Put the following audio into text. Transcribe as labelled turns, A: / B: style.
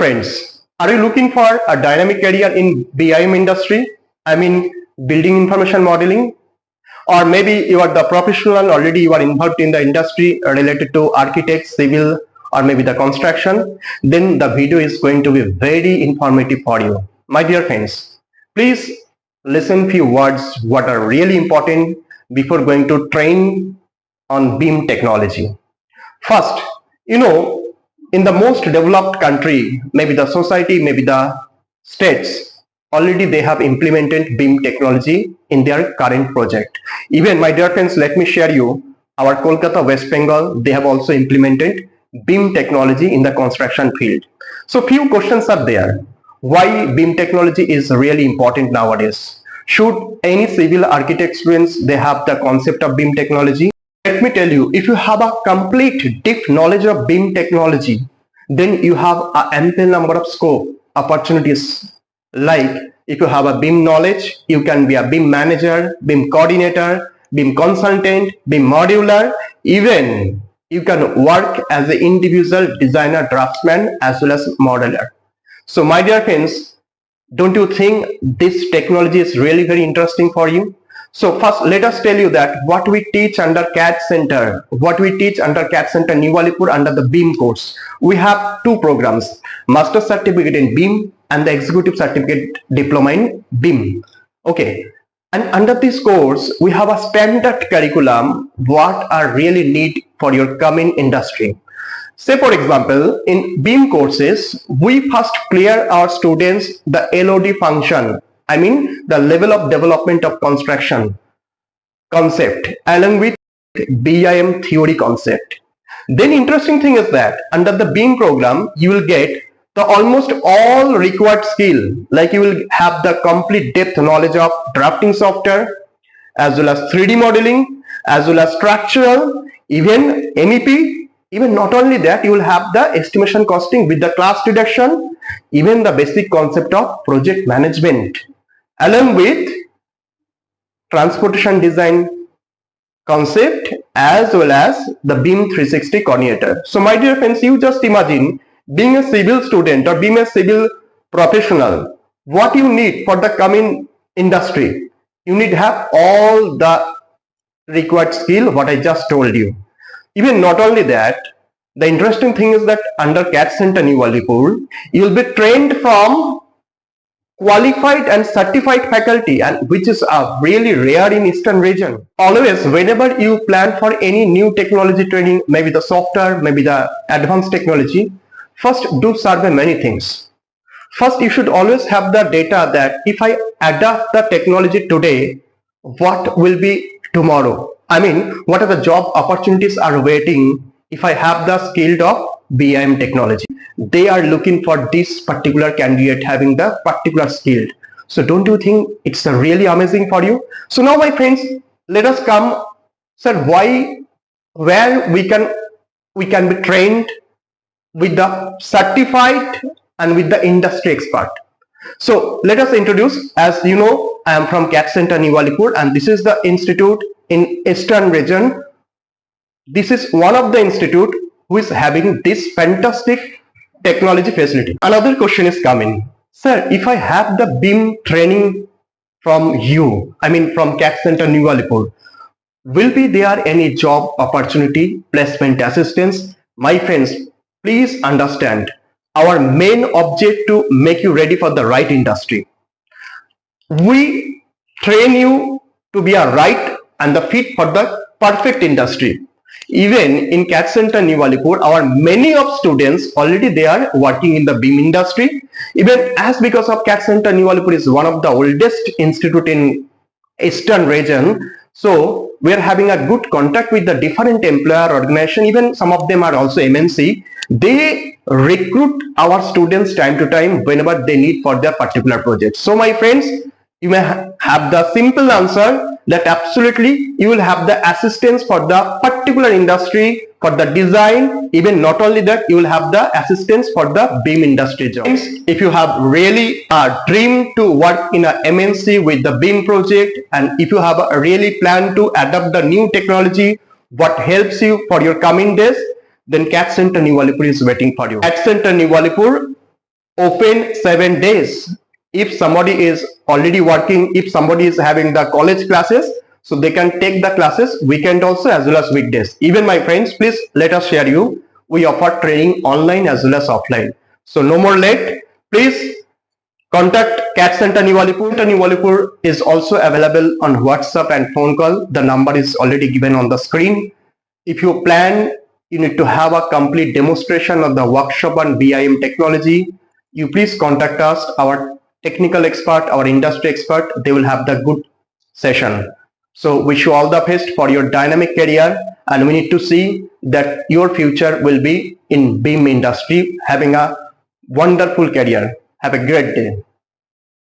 A: friends, are you looking for a dynamic career in BIM industry? I mean, building information modeling? Or maybe you are the professional, already you are involved in the industry related to architects, civil, or maybe the construction. Then the video is going to be very informative for you. My dear friends, please listen few words what are really important before going to train on BIM technology. First, in the most developed country, maybe the society, maybe the states, already they have implemented BIM technology in their current project. Even, my dear friends, let me share you, our Kolkata, West Bengal, they have also implemented BIM technology in the construction field. So few questions are there. Why BIM technology is really important nowadays? Should any civil architect students, they have the concept of BIM technology? Let me tell you, if you have a complete deep knowledge of BIM technology, then you have an ample number of scope opportunities. Like if you have a BIM knowledge, you can be a BIM Manager, BIM Coordinator, BIM Consultant, BIM Modeler. Even you can work as an individual designer, draftsman, as well as modeler. So my dear friends, don't you think this technology is really very interesting for you? So first, let us tell you that what we teach under CADD Centre, what we teach under CADD Centre New Alipore under the BIM course. We have two programs, Master Certificate in BIM and the Executive Certificate Diploma in BIM. Okay, and under this course, we have a standard curriculum what are really need for your coming industry. Say for example, in BIM courses, we first clear our students the LOD function. I mean the level of development of construction concept along with BIM theory concept. Then interesting thing is that under the BIM program, you will get the almost all required skill, like you will have the complete depth knowledge of drafting software, as well as 3D modeling, as well as structural, even MEP. Even not only that, you will have the estimation costing with the class deduction, even the basic concept of project management, along with transportation design concept, as well as the BIM 360 coordinator. So my dear friends, you just imagine being a civil student or being a civil professional, what you need for the coming industry. You need to have all the required skill what I just told you. Even not only that, the interesting thing is that under CADD Centre New Alipore, you will be trained from qualified and certified faculty, and which is really rare in Eastern region. Always, whenever you plan for any new technology training, maybe the software, maybe the advanced technology, first do survey many things. First, you should always have the data that if I adapt the technology today, what will be tomorrow? I mean, what are the job opportunities are waiting if I have the skill of BIM technology? They are looking for this particular candidate having the particular skill. So don't you think it's really amazing for you? So now my friends, let us come, sir, where we can be trained with the certified and with the industry expert. So let us introduce, as you know, I am from CADD Centre New Alipore, and this is the institute in Eastern region. This is one of the institute who is having this fantastic technology facility. Another question is coming, sir, if I have the BIM training from you, I mean from CADD Centre New Alipore, will be there any job opportunity, placement assistance? My friends, please understand, our main object to make you ready for the right industry. We train you to be a right and the fit for the perfect industry. Even in CADD Centre New Alipore, our many of students already they are working in the BIM industry. Even as because of CADD Centre New Alipore is one of the oldest institute in Eastern region, so we are having a good contact with the different employer organization. Even some of them are also MNC. They recruit our students time to time whenever they need for their particular project. So my friends, you may have the simple answer that absolutely you will have the assistance for the particular industry, for the design. Even not only that, you will have the assistance for the BIM industry jobs. If you have really a dream to work in a MNC with the BIM project, and if you have a really plan to adopt the new technology, what helps you for your coming days, then CADD Centre New Alipore is waiting for you. CADD Centre New Alipore open 7 days. If somebody is already working, if somebody is having the college classes, so they can take the classes weekend also as well as weekdays. Even my friends, please let us share you. We offer training online as well as offline. So no more late. Please contact CADD Centre New Alipore. Centre New Alipore is also available on WhatsApp and phone call. The number is already given on the screen. If you plan, you need to have a complete demonstration of the workshop on BIM technology. You please contact us, our technical expert, our industry expert. They will have the good session. So wish you all the best for your dynamic career, and we need to see that your future will be in BIM industry, having a wonderful career. Have a great day.